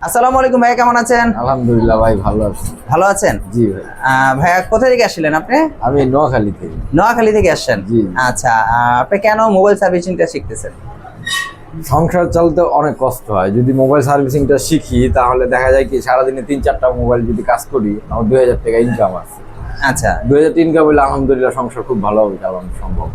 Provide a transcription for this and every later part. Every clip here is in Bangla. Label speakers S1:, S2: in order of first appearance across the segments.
S1: আসসালামু আলাইকুম ভাইয়া, কেমন আছেন?
S2: আলহামদুলিল্লাহ ভাই, ভালো আছি।
S1: ভালো আছেন?
S2: জি ভাই।
S1: ভাইয়া কোথা থেকে আসছিলেন আপনি?
S2: আমি নোয়াখালী থেকে।
S1: নোয়াখালী থেকে আসছেন?
S2: জি।
S1: আচ্ছা, আপনি কেন মোবাইল সার্ভিসিংটা শিখতেছেন?
S2: সংসার চালাতে অনেক কষ্ট হয়, যদি মোবাইল সার্ভিসিংটা শিখি তাহলে দেখা যায় কি সারাদিনে 3-4টা মোবাইল যদি কাজ করি আমার 2000 টাকা ইনকাম আছে।
S1: আচ্ছা
S2: 2000 ইনকাম হলে আলহামদুলিল্লাহ সংসার খুব ভালোভাবে চালানো সম্ভব।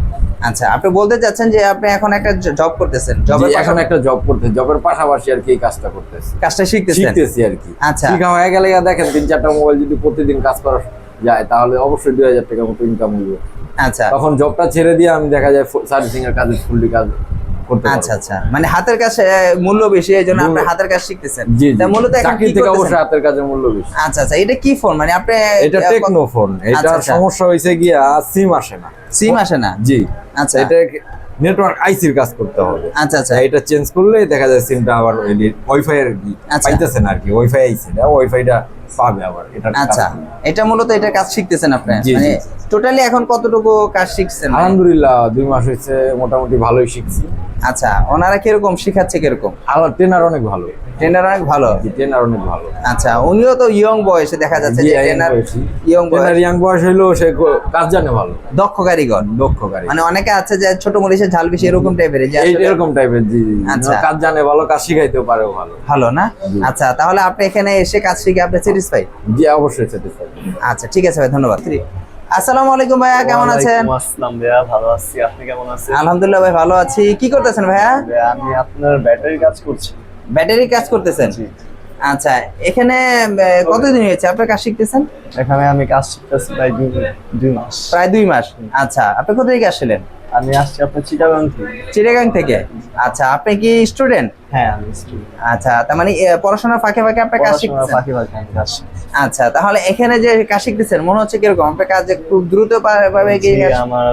S1: আচ্ছা, আপনি বলতে চাচ্ছেন যে আপনি এখন একটা জব করতেছেন,
S2: এখন একটা জব করতে, জবের পাশাপাশি আর কি এই কাজটা করতেছি,
S1: কাজটা
S2: শিখতেছি আর কি।
S1: আচ্ছা,
S2: শিখা হয়ে গেলে দেখেন 3-4টা মোবাইল যদি প্রতিদিন কাজ করা যায় তাহলে অবশ্যই 2000 টাকা মতো ইনকাম হইবে।
S1: আচ্ছা,
S2: তখন জবটা ছেড়ে দিয়ে আমি দেখা যায় সার্ভিসিং এর কাজে ফুললি কাজ করতে পারবো।
S1: আচ্ছা আচ্ছা, মানে হাতের কাজ মূল্য বেশি, এই জন্য আপনি হাতের কাজ শিখতেছেন।
S2: জি
S1: তা মূলত এখন
S2: চাকরি
S1: কি
S2: থেকে
S1: করতেছেন?
S2: অবশ্যই হাতের কাজের মূল্য বেশি।
S1: আচ্ছা আচ্ছা, এটা কি ফোন? মানে আপনি
S2: এটা টেকনো ফোন, এটা
S1: আচ্ছা, আচ্ছা।
S2: সমস্যা হয়েছে গিয়া সিম আসে না।
S1: সিম আসে না?
S2: জি।
S1: আচ্ছা,
S2: এটা নেটওয়ার্ক আইসির কাজ করতে হবে।
S1: আচ্ছা আচ্ছা,
S2: এটা চেঞ্জ করলে দেখা যায় সিমটা আবার ওয়াইফাই এর কি
S1: আচ্ছা।
S2: পাইতেছে না আর কি, ওয়াইফাই আইছে না, ওয়াইফাইটা পাবে আবার এটা।
S1: আচ্ছা, এটা মূলত এটা কাজ শিখতেছেন আপনি?
S2: জি,
S1: মানে
S2: জি।
S1: টোটালি এখন কতটুকু কাজ শিখছেন?
S2: আলহামদুলিল্লাহ 2 মাস হয়েছে, মোটামুটি ভালোই শিখছি।
S1: আচ্ছা, ওনারা কিরকম শিখাচ্ছে, কিরকম?
S2: আর ট্রেনার অনেক ভালো।
S1: ট্রেনার অনেক ভালো?
S2: জি, ট্রেনার অনেক ভালো।
S1: আচ্ছা, উনিও তো ইয়ং বয়সে দেখা যাচ্ছে
S2: জি,
S1: যে
S2: young
S1: ট্রেনার
S2: বয়সী।
S1: ইয়ং বয়স,
S2: ট্রেনার ইয়াং বয়স হইলেও সে কাজ জানে ভালো,
S1: দক্ষ কারিগর।
S2: দক্ষ কারিগর।
S1: মানে অনেকে আছে যে ছোট মরিচের ঝাল বেশি, এরকম টাইপের, যে আসলে
S2: এরকম টাইপের। জি জি।
S1: আচ্ছা।
S2: কাজ জানে ভালো, কাজ শিখাইতেও পারে ভালো।
S1: ভালো না?
S2: জি।
S1: আচ্ছা, তাহলে আপনি এখানে এসে কাজ শিখে আপনি স্যাটিসফাই?
S2: জি অবশ্যই স্যাটিসফাইড।
S1: আচ্ছা, ঠিক আছে ভাই, ধন্যবাদ। আসসালামু আলাইকুম ভাইয়া, কেমন আছেন?
S3: ওয়ালাইকুম আসসালাম ভাইয়া, ভালো আছি। আপনি কেমন আছেন?
S1: আলহামদুলিল্লাহ ভাই, ভালো আছি। কি করতেছেন ভাইয়া?
S3: ভাইয়া, আমি আপনার ব্যাটারি কাজ করছি।
S1: ব্যাটারি কাজ করতেছেন?
S3: জি।
S1: আচ্ছা, এখানে কতদিন হয়েছে আপনার কাজ শিখতেছেন?
S3: এখানে আমি কাজ শিখতেছি প্রায় দুই মাস।
S1: প্রায় 2 মাস। আচ্ছা, আপনি কোথা থেকে আসছিলেন?
S3: আমি আসছি আপনার চিটাগাং থেকে।
S1: চিটাগাং থেকে? আচ্ছা, আপনি কি স্টুডেন্ট?
S3: হ্যাঁ, আমি স্টুডেন্ট।
S1: আচ্ছা, তার মানে পড়াশোনার ফাঁকে ফাঁকে আপনি কাজ শিখতেছেন?
S3: ফাঁকি ফাঁকি আমি কাজ শিখছি।
S1: আচ্ছা, তাহলে এখানে যে কাজ শিখতেছেন মনে হচ্ছে কিরকম? আপনার কাজ খুব দ্রুত ভাবে
S3: জি, আমার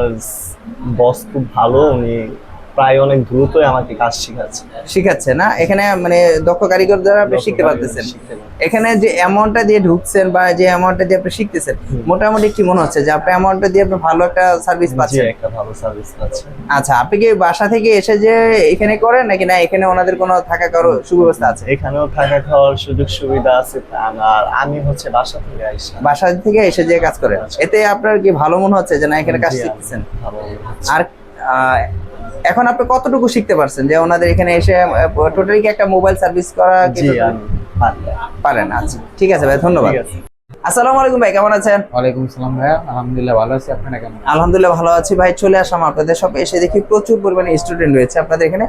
S3: বস খুব ভালো, উনি প্রায় অনেক দ্রুতই আমাকে কাজ শিখাচ্ছে।
S1: শিখাচ্ছে না? এখানে মানে দক্ষ কারিগর দ্বারা আপনি শিখতে পারতেছেন। এখানে যে অ্যামাউন্টটা দিয়ে ঢুকছেন বা যে অ্যামাউন্টটা দিয়ে আপনি শিখতেছেন, মোটামুটি কি মনে হচ্ছে যে আপনি অ্যামাউন্টটা দিয়ে আপনি ভালো একটা সার্ভিস
S3: জি,
S1: পাচ্ছেন?
S3: একটা ভালো সার্ভিস পাচ্ছি।
S1: আচ্ছা, আপনি কি বাসা থেকে এসে যে এখানে করেন নাকি না এখানে ওনাদের কোনো থাকা খাওয়ার সুব্যবস্থা আছে?
S3: এখানেও থাকা খাওয়ার সুযোগ সুবিধা আছে, আর আমি হচ্ছে বাসা থেকে আইসা।
S1: বাসা থেকে এসে যে কাজ করেন, এতে আপনার কি ভালো মনে হচ্ছে যে না এখানে কাজ
S3: জি,
S1: শিখতেছেন?
S3: ভালো হচ্ছে।
S1: আর এখন আপনি কতটুকু শিখতে পারছেন যে ওনাদের এখানে এসে টোটালি কি একটা মোবাইল সার্ভিস করা কি
S3: জি, আমি পারি।
S1: পারেন? আচ্ছা, ঠিক আছে ভাই, ধন্যবাদ।
S3: ঠিক আছে।
S1: আসসালামু আলাইকুম ভাই, কেমন আছেন?
S4: ওয়ালাইকুম সালাম ভাইয়া, আলহামদুলিল্লাহ ভালো আছি। আপনারা কেমন আছেন?
S1: আলহামদুলিল্লাহ ভালো আছি ভাই। চলে আসলাম আপনাদের শপে, এসে দেখি প্রচুর পরিমাণে স্টুডেন্ট রয়েছে আপনাদের এখানে।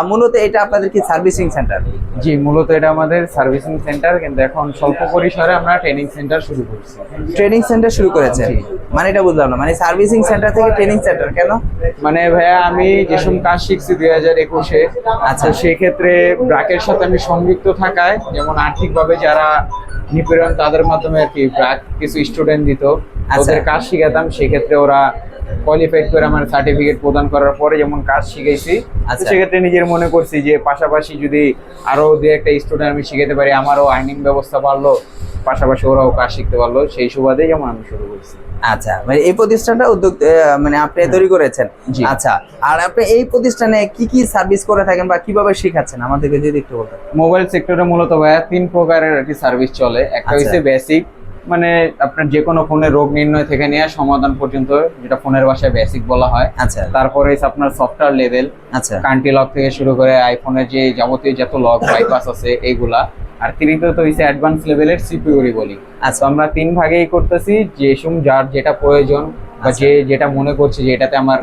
S1: মূলত এটা আপনাদের কি সার্ভিসিং সেন্টার?
S4: জি, মূলত এটা আমাদের সার্ভিসিং সেন্টার, কিন্তু এখন স্বল্প পরিসরে আমরা ট্রেনিং সেন্টার শুরু করছি।
S1: ট্রেনিং সেন্টার শুরু করেছে? মানে এটা বুঝলাম না, মানে সার্ভিসিং সেন্টার থেকে ট্রেনিং সেন্টার কেন?
S4: মানে ভাইয়া আমি যেসব কাজ শিখছি 2021-এ, আচ্ছা সেক্ষেত্রে ব্র্যাকের সাথে আমি সংযুক্ত থাকায়, যেমন আর্থিকভাবে যারা নিপীড়ন তাদের মাধ্যমে আর কি ব্র্যাক কিছু স্টুডেন্ট দিত, ওদের কাজ শিখাতাম। সেক্ষেত্রে ওরা কোয়ালিফাইড করে আমার সার্টিফিকেট প্রদান করার পরে যেমন কাজ শিখাইছি,
S1: আচ্ছা।
S4: সেক্ষেত্রে নিজের মনে করছি যে পাশাপাশি যদি আরো দু একটা স্টুডেন্ট আমি শিখাতে পারি, আমারও আর্নিং ব্যবস্থা বাড়লো, পাশাপাশি ওরাও কাজ শিখতে পারলো, সেই সুবাদেই যেমন আমি শুরু করছি।
S1: আচ্ছা, মানে এই প্রতিষ্ঠানটা উদ্যোগ মানে আপনি তৈরি করেছেন?
S4: জি।
S1: আচ্ছা, আর আপনি এই প্রতিষ্ঠানে কি কি সার্ভিস করে থাকেন বা কিভাবে শেখাচ্ছেন আমাদেরকে যদি একটু বলতেন?
S4: মোবাইল সেক্টরে মূলত ভাইয়া 3 প্রকারের একটি সার্ভিস চলে। একটা
S1: আচ্ছা।
S4: হচ্ছে বেসিক, মানে আপনার যে কোনো ফোনের রোগ নির্ণয় থেকে নিয়ে সমাধান পর্যন্ত, যেটা ফোনের ভাষায় বেসিক বলা হয়।
S1: আচ্ছা
S4: তারপরে হচ্ছে আপনার সফটওয়্যার লেভেল,
S1: আচ্ছা
S4: কান্ট্রি লক থেকে শুরু করে আইফোনের যে যাবতীয় যত লক বাইপাস আছে এইগুলা। আর তৃতীয়ত হচ্ছে অ্যাডভান্স লেভেলের সিকিউরিটি বলি।
S1: আচ্ছা।
S4: তো আমরা 3 ভাগেই করতেছি, যার যেটা প্রয়োজন বা যে যেটা মনে করছে যে এটাতে আমার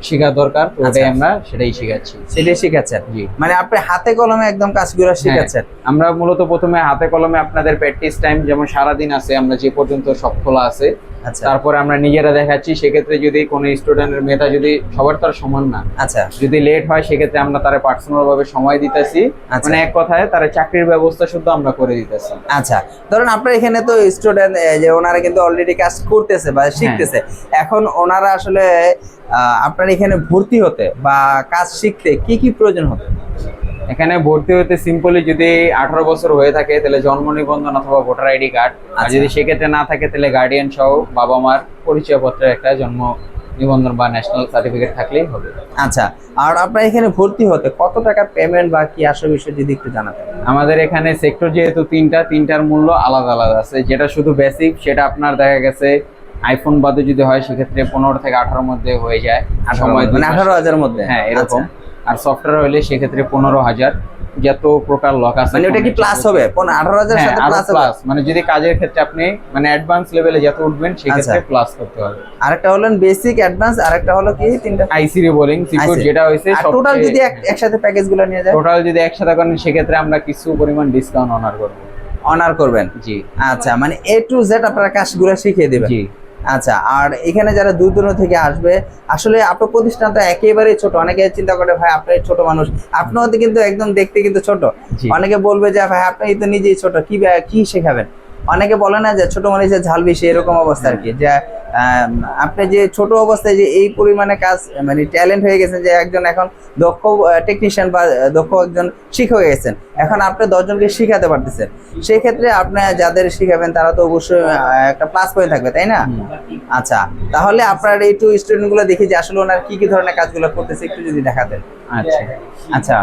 S4: শেখা দরকার, ওটাই
S1: আচ্ছা।
S4: আমরা সেটাই শিখাচ্ছি।
S1: সেটাই শিখাচ্ছেন?
S4: জি।
S1: মানে আপনি হাতে কলমে একদম কাজগুলো শিখাচ্ছেন?
S4: হ্যাঁ, আমরা মূলত প্রথমে হাতে কলমে আপনাদের প্র্যাকটিস টাইম যেমন সারাদিন আছে, আমরা যে পর্যন্ত সব খোলা আছে,
S1: আচ্ছা
S4: তারপরে আমরা নিজেরা দেখাচ্ছি। সেক্ষেত্রে যদি কোনো স্টুডেন্টের মেধা যদি সবার তার সমান না,
S1: আচ্ছা
S4: যদি লেট হয়, সেক্ষেত্রে আমরা তারা পার্সোনাল ভাবে সময় দিতেছি।
S1: আচ্ছা।
S4: মানে এক কথায় তারা চাকরির ব্যবস্থা শুধু আমরা করে দিতেছি।
S1: আচ্ছা, ধরুন আপনার এখানে তো স্টুডেন্ট যে ওনারা কিন্তু অলরেডি কাজ করতেছে বা শিখতেছে, এখন ওনারা আসলে আপনার এখানে ভর্তি হতে বা কাজ শিখতে কি কি প্রয়োজন হবে?
S4: এখানে ভর্তি হতে সিম্পলি যদি 18 বছর হয়ে থাকে তাহলে জন্ম নিবন্ধন অথবা ভোটার আইডি কার্ড, আর
S1: আচ্ছা।
S4: যদি সেক্ষেত্রে না থাকে তাহলে গার্ডিয়ান সহ বাবা মার পরিচয়পত্রের একটা জন্ম নিবন্ধন বা ন্যাশনাল সার্টিফিকেট থাকলেই হবে।
S1: আচ্ছা, আর আপনার এখানে ভর্তি হতে কত টাকা পেমেন্ট বা কি আসল বিষয় যদি একটু জানাতেন।
S4: আমাদের এখানে সেক্টর যেহেতু তিনটার মূল্য আলাদা আলাদা আছে। যেটা শুধু বেসিক সেটা আপনার দেখা গেছে আইফোন বাদে যদি হয় সেক্ষেত্রে 15 থেকে 18 মধ্যে হয়ে যায়, সময়
S1: মানে 18,000 মধ্যে।
S4: হ্যাঁ এরকম। আর সফটওয়্যার হলে সেক্ষেত্রে 15,000। যত প্রকার লক আছে
S1: মানে ওটা কি প্লাস হবে 18,000 সাথে প্লাস হবে?
S4: প্লাস মানে যদি কাজের ক্ষেত্রে আপনি মানে অ্যাডভান্স লেভেলে যত উঠবেন সেক্ষেত্রে প্লাস করতে হবে।
S1: আরেকটা হলো বেসিক, অ্যাডভান্স, আরেকটা হলো কি তিনটা
S4: আইসি রিবোলিং সিকিউর যেটা হইছে
S1: টোটাল যদি একসাথে প্যাকেজগুলো নিয়ে যায়,
S4: টোটাল যদি একসাথে করেন সেক্ষেত্রে আমরা কিছু পরিমাণ ডিসকাউন্ট অনার করব।
S1: অনার করবেন?
S4: জি।
S1: আচ্ছা, মানে A to Z আপনারা কাজগুলো শিখিয়ে দিবেন?
S4: জি।
S1: আচ্ছা, আর এখানে যারা দূর দূরান্ত থেকে আসবে, আসলে আপনার প্রতিষ্ঠানটা একেবারেই ছোট। অনেকে চিন্তা করে ভাই আপনি ছোট মানুষ, আপনার কিন্তু একদম দেখতে কিন্তু ছোট। অনেকে বলবে যে ভাই আপনি তো নিজেই ছোট, কি শেখাবেন? অনেকে বলে না যে ছোট মানুষের ঝাল বেশি, এরকম অবস্থা আর কি। যে আপনি যে ছোট অবস্থায় যে এই পরিমাণে কাজ মানে ট্যালেন্ট হয়ে গেছেন, যে একজন এখন দক্ষ টেকনিশিয়ান বা দক্ষ একজন শিক্ষক হয়ে গেছেন, এখন আপনি 10 জনকে শিখাতে পারতেছেন। সেই ক্ষেত্রে আপনি যাদের শিখাবেন তারা তো অবশ্যই একটা প্লাস পয়েন্ট থাকবে, তাই না? আচ্ছা, তাহলে আপনার এই টু স্টুডেন্ট গুলো দেখি যে আসলে ওনার কি ধরনের কাজগুলো করতেছে একটু যদি দেখাতেন।
S4: আচ্ছা
S1: আচ্ছা,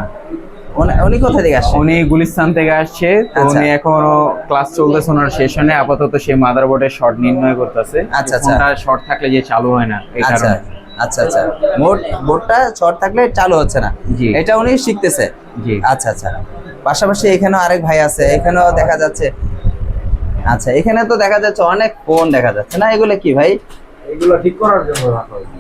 S1: উনি কোথা থেকে আসছেন?
S4: উনি গুলিস্তান থেকে আসছে। তো উনি এখনো ক্লাস চলতেছে ওনার সেশনে। আপাতত সে মাদারবোর্ডের শর্ট নির্ণয় করতেছে।
S1: আচ্ছা,
S4: ফোনটা শর্ট থাকলে যে চালু হয় না এই
S1: আচ্ছা
S4: কারণে।
S1: আচ্ছা আচ্ছা, বোর্ডটা শর্ট থাকলে চালু হচ্ছে না,
S4: জি।
S1: এটা উনি শিখতেছে।
S4: জি।
S1: আচ্ছা আচ্ছা, পাশাপাশি এখানেও আরেক ভাই আছে, এখানেও দেখা যাচ্ছে। আচ্ছা, এখানে তো দেখা যাচ্ছে অনেক ফোন দেখা যাচ্ছে না, এগুলো কি ভাই?
S2: এগুলো ঠিক করার জন্য রাখা হয়েছে।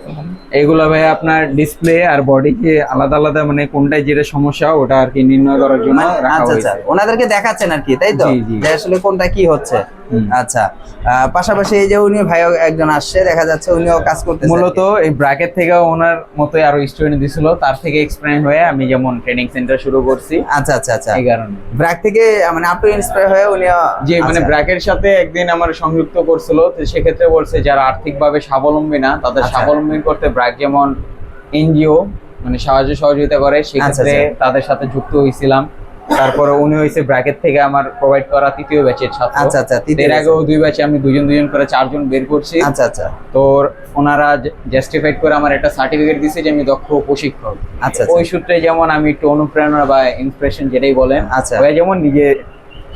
S4: এগুলো ভাই আপনার ডিসপ্লে আর বডিকে আলাদা আলাদা মানে কোনটায় যেটা সমস্যা ওটা আর কি নির্ণয় করার জন্য রাখা
S1: আচ্ছা
S4: হয়েছে।
S1: আচ্ছা, ওনাদেরকে দেখাচ্ছেন আর কি, তাই তো?
S4: জি, জি।
S1: যে আসলে কোনটা কি হচ্ছে। আচ্ছা, পাশাপাশি এই যে উনি ভাই একজন আসছে, দেখা যাচ্ছে উনিও কাজ করতেছেন।
S4: মূলত এই ব্র্যাকেট থেকে ওনার মতোই আরো স্টুডেন্ট দিছিল, তার থেকে এক্সপেরিয়েন্স হয়ে আমি যেমন ট্রেনিং সেন্টার শুরু করছি।
S1: আচ্ছা আচ্ছা আচ্ছা,
S4: এই কারণে
S1: ব্র্যাক থেকে মানে আপনি ইন্সপায়ার হয়ে উনিও।
S4: যে মানে
S1: আচ্ছা।
S4: ব্র্যাকের সাথে একদিন আমার সংযুক্ত করছিল, তো সেক্ষেত্রে বলছে যারা আর্থিকভাবে স্বাবলম্বী না তাদের
S1: আচ্ছা।
S4: স্বাবলম্বী করতে ব্র্যাক যেমন এনজিও মানে সাহায্য সহযোগিতা করে, সেক্ষেত্রে
S1: আচ্ছা।
S4: তাদের সাথে যুক্ত হয়েছিলাম। তারপরে উনি হয়েছে ব্র্যাকেট থেকে আমার প্রোভাইড করা তৃতীয় ব্যাচের ছাত্র।
S1: আচ্ছা আচ্ছা, তৃতীয়
S4: এর আগেও 2 ব্যাচে আমি দুজন করে 4 জন বের করছি।
S1: আচ্ছা আচ্ছা
S4: তো ওনারা জাস্টিফাইড করে আমার একটা সার্টিফিকেট দিয়েছে যে আমি দক্ষ প্রশিক্ষক।
S1: আচ্ছা,
S4: ওই সূত্রে যেমন আমি একটু অনুপ্রেরণা বা ইন্সপিরেশন যেটাই বলেন,
S1: আচ্ছা।
S4: ওই যেমন নিজে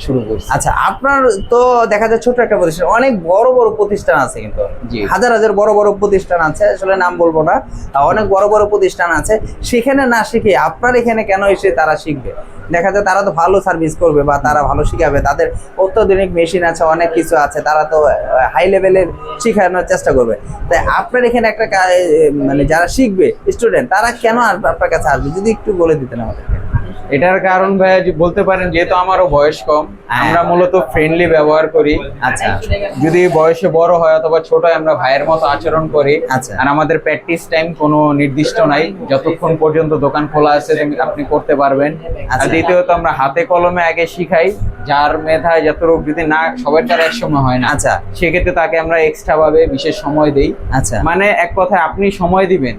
S4: শুরু করছি।
S1: আচ্ছা, আপনার তো দেখা যায় ছোট একটা প্রতিষ্ঠান, অনেক বড় বড় প্রতিষ্ঠান আছে কিন্তু।
S4: জি।
S1: হাজার হাজার বড় বড় প্রতিষ্ঠান আছে, আসলে নাম বলবো না, অনেক বড় বড় প্রতিষ্ঠান আছে। সেখানে না শিখে আপনার এখানে কেন এসে তারা শিখবে? দেখা যায় তারা তো ভালো সার্ভিস করবে বা তারা ভালো শিখাবে, তাদের অত্যাধুনিক মেশিন আছে, অনেক কিছু আছে, তারা তো হাই লেভেলের শিখানোর চেষ্টা করবে। তাই আপনার এখানে একটা মানে যারা শিখবে স্টুডেন্ট, তারা কেন আপনার কাছে আসবে যদি একটু বলে দিতেন আমাদেরকে।
S4: এটার কারণ ভাইয়া যে বলতে পারেন, যেহেতু আমারও বয়স কম, আমরা মূলত ফ্রেন্ডলি ব্যবহার করি।
S1: আচ্ছা,
S4: যদি বয়সে বড় হয় অথবা ছোট হয় আমরা ভাইয়ের মতো আচরণ করি।
S1: আচ্ছা।
S4: আর আমাদের প্র্যাকটিস টাইম কোনো নির্দিষ্ট নাই, যতক্ষণ পর্যন্ত দোকান খোলা আছে আপনি করতে পারবেন। আর
S1: আচ্ছা।
S4: দ্বিতীয়ত আমরা হাতে কলমে আগে শিখাই, যার মেধায় যতটুকু যদি না সবার দ্বারা এক সময় হয় না,
S1: আচ্ছা।
S4: সেক্ষেত্রে তাকে আমরা এক্সট্রা ভাবে বিশেষ সময় দেই।
S1: আচ্ছা,
S4: মানে এক কথায় আপনি সময় দিবেন,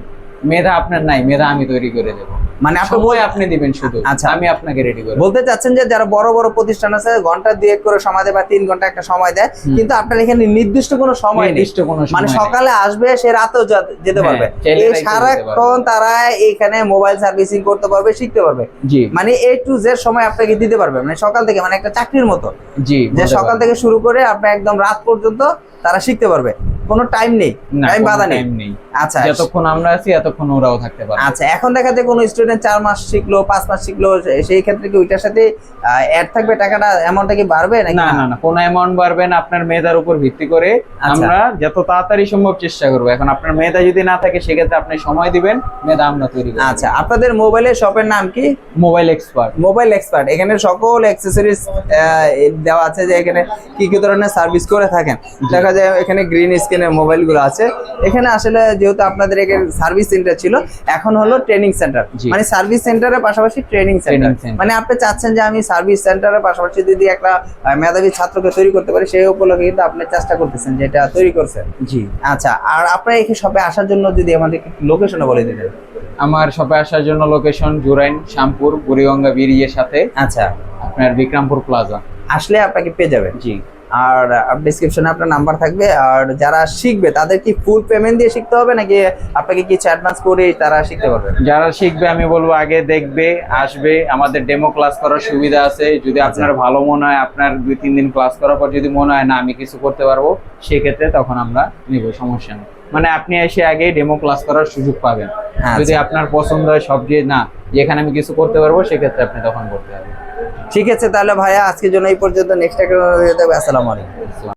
S4: মেধা আপনার নাই, মেধা আমি তৈরি করে দেবো।
S1: মানে আপনি
S4: সময় আপনি দিবেন শুধু,
S1: আচ্ছা।
S4: আমি আপনাকে রেডি করে
S1: বলতে চাচ্ছেন যে যারা বড় বড় প্রতিষ্ঠান আছে ঘন্টা 2 করে সময় দেয় বা 3 ঘন্টা একটা সময় দেয়, কিন্তু আপনার এখানে নির্দিষ্ট কোনো সময় নেই।
S4: নির্দিষ্ট কোনো সময়
S1: মানে
S4: নেই।
S1: সকালে আসবে, সে রাতেও যেতে পারবে।
S4: চাইলে
S1: এই
S4: তাই যেতে
S1: সারাক্ষণ তারা এখানে মোবাইল সার্ভিসিং করতে পারবে, শিখতে পারবে।
S4: জি
S1: মানে A to Z সময় আপনাকে দিতে পারবে, মানে সকাল থেকে, মানে একটা চাকরির মতো,
S4: জি
S1: যে সকাল থেকে শুরু করে আপনি একদম রাত পর্যন্ত তারা শিখতে পারবে, কোনো টাইম নেই, টাইম বাধা নেই। আচ্ছা,
S4: যতক্ষণ আমরা আছি এতক্ষণ ওরাও থাকতে পারবে।
S1: আচ্ছা, এখন দেখা যায় কোনো স্টুডেন্ট 4 মাস শিখলো, 5 মাস শিখলো, সেই ক্ষেত্রে কি ওইটার সাথে অ্যাড থাকবে টাকাটা, অ্যামাউন্টটা কি বাড়বে নাকি?
S4: না না না, কোনো অ্যামাউন্ট বাড়বে না, আপনার মেধার উপর ভিত্তি করে আমরা যত তাড়াতাড়ি সম্ভব চেষ্টা করবো। এখন আপনার মেধা যদি না থাকে সেক্ষেত্রে আপনি সময় দিবেন, মেধা আমরা তৈরি করব।
S1: আচ্ছা, আপনাদের মোবাইলের শপের নাম কি?
S4: Mobile expert.
S1: Mobile expert. এখানে সকল অ্যাক্সেসরিজ দেওয়া আছে, যে এখানে কি কি ধরনের সার্ভিস করে থাকেন। দেখা যায় এখানে গ্রিন স্ক্রিনের মোবাইলগুলো আছে। এখানে আসলে যেহেতু আপনাদের এখানে সার্ভিস সেন্টার ছিল, এখন হলো ট্রেনিং সেন্টার, মানে সার্ভিস সেন্টারের পাশাপাশি ট্রেনিং সেন্টার। মানে আপনি চাচ্ছেন যে আমি সার্ভিস সেন্টারের পাশাপাশি যদি একটা মেধাবী ছাত্রকে তৈরি করতে পারি, সেই উপলক্ষে কিন্তু আপনি চেষ্টা করতেছেন, যেটা তৈরি করছেন।
S4: জি।
S1: আচ্ছা, আর আপনার এখানে শপে আসার জন্য যদি আমাদেরকে লোকেশনও বলে দিতেন।
S4: আমার শপে আসার জন্য লোকেশন জুরাইন, শ্যামপুর, বুড়িগঙ্গা ব্রিজের সাথে
S1: আচ্ছা,
S4: আপনার বিক্রমপুর প্লাজা।
S1: আসলে আপনাকে পেয়ে যাবেন।
S4: জি।
S1: আর ডিসক্রিপশনে আপনার নাম্বার থাকবে। আর যারা শিখবে তাদের কি ফুল পেমেন্ট দিয়ে শিখতে হবে নাকি আপনাকে কিছু অ্যাডভান্স করে তারা শিখতে পারবে?
S4: যারা শিখবে আমি বলবো আগে দেখবে, আসবে, আমাদের ডেমো ক্লাস করার সুবিধা আছে। যদি আপনার ভালো মনে হয়, আপনার 2-3 দিন ক্লাস করার পর যদি মনে হয় না আমি কিছু করতে পারবো, সেক্ষেত্রে তখন আমরা নিব, সমস্যা নেই। মানে আপনি এসে আগে ডেমো ক্লাস করার সুযোগ পাবেন। যদি আপনার পছন্দ হয় সব যে না যেখানে আমি কিছু করতে পারবো, সেক্ষেত্রে আপনি তখন করতে পারবেন।
S1: ঠিক আছে তাহলে ভাইয়া, আজকের জন্য এই পর্যন্ত। নেক্সট একটা আসসালামু আলাইকুম।